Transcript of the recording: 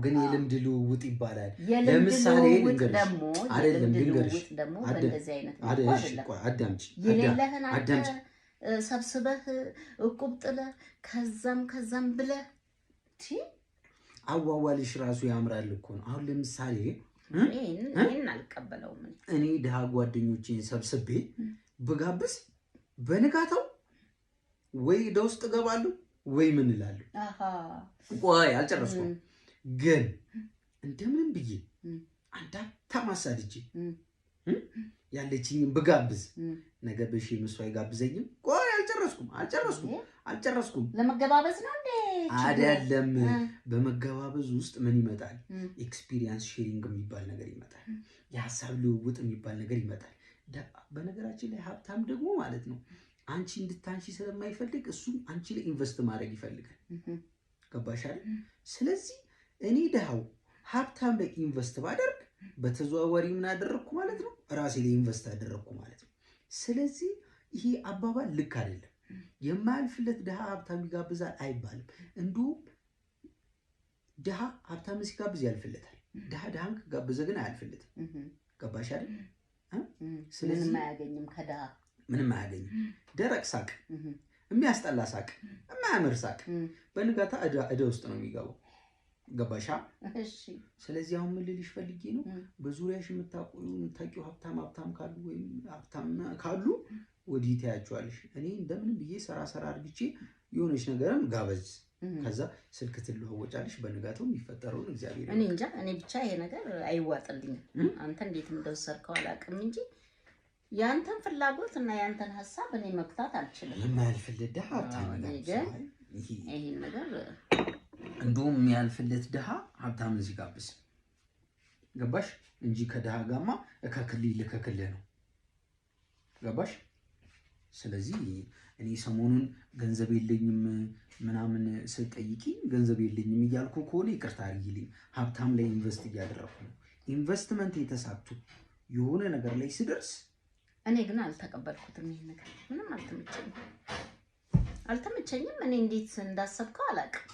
ግን የልምድ ልውውጥ ይባላል ለምሳሌ ደግሞ አይደለም ልንገርሽ ደግሞ በእንደዚህ አይነት ነው አዳምጪ የሌለህን አዳምጪ ሰብስበህ ቁብጥለ ከዛም ብለህ አዋዋልሽ ራሱ ያምራል እኮ ነው አሁን ለምሳሌ እኔን አልቀበለውም እኔ ደሃ ጓደኞቼን ሰብስቤ በጋብስ በንጋታው ወይ ደውስጥ ገባለሁ ወይ ምን እላለሁ ቆይ አልጨረስኩም ግን እንደምን ብዬ አንዳ ተማሳልጂ ያለችኝ በጋብዝ ነገ በሺ መስዋይ ጋብዘኝም ቆይ አልጨረስኩም ለመገባበዝ ነው እንዴ አይደለም በመገባበዝ ውስጥ ምን ይመጣል ኤክስፒሪየንስ ሼሪንግ የሚባል ነገር ይመጣል የሐሳብ ልውውጥ የሚባል ነገር ይመጣል በነገራችን ላይ ሀብታም ደግሞ ማለት ነው አንቺ እንድታንሺ ስለማይፈልግ እሱ አንቺ ላይ ኢንቨስት ማድረግ ይፈልጋል ገባሽ አይደል ስለዚህ እኔ ደሃው ሀብታም ላይ ኢንቨስት ባደርግ በተዘዋዋሪ ምን አደረኩ ማለት ነው ራሴ ላይ ኢንቨስት አደረኩ ማለት ነው ስለዚህ ይሄ አባባል ልክ አይደለም የማያልፍለት ደሃ ሀብታም ይጋብዛል አይባልም እንዲሁም ደሃ ሀብታም ሲጋብዝ ያልፍለታል ደሃን ከጋበዘ ግን አያልፍለትም ገባሽ አይደል ስለዚህ ማያገኝም ከደሃ ምንም አያገኝም ደረቅ ሳቅ የሚያስጠላ ሳቅ የማያምር ሳቅ በንጋታ እዳ ውስጥ ነው የሚገባው ገባሻ እሺ ስለዚህ አሁን ምን ልልሽ ፈልጌ ነው በዙሪያሽ የምታውቂው ሀብታም ካሉ ወይም ሀብታም ካሉ ወዲህ ታያቸዋለሽ እኔ እንደምን ብዬ ሰራ አድርግቼ የሆነች ነገርም ጋበዝ ከዛ ስልክ ትለዋወጫለሽ በንጋታው የሚፈጠረው እግዚአብሔር እኔ እንጃ እኔ ብቻ ይሄ ነገር አይዋጥልኝም አንተ እንዴት እንደወሰርከው አላቅም እንጂ ያንተን ፍላጎት እና ያንተን ሐሳብ እኔ መክታት አልችልም የማያልፍለት ደሃ ሀብታም ይሄን ነገር እንደውም የሚያልፍለት ደሃ ሀብታም ሲጋብዝ ገባሽ እንጂ ከደሃ ጋማ እከክልህ ነው ገባሽ ስለዚህ እኔ ሰሞኑን ገንዘብ የለኝም ምናምን ስጠይቂ ገንዘብ የለኝም እያልኩ ከሆነ ይቅርታ አድርጊልኝ ሀብታም ላይ ኢንቨስት እያደረኩ ነው ኢንቨስትመንት የተሳክቱ የሆነ ነገር ላይ ሲደርስ እኔ ግን አልተቀበልኩትም ይሄን ነገር ምንም አልተመቸኝም እኔ እንዴት እንዳሰብከው አላውቅም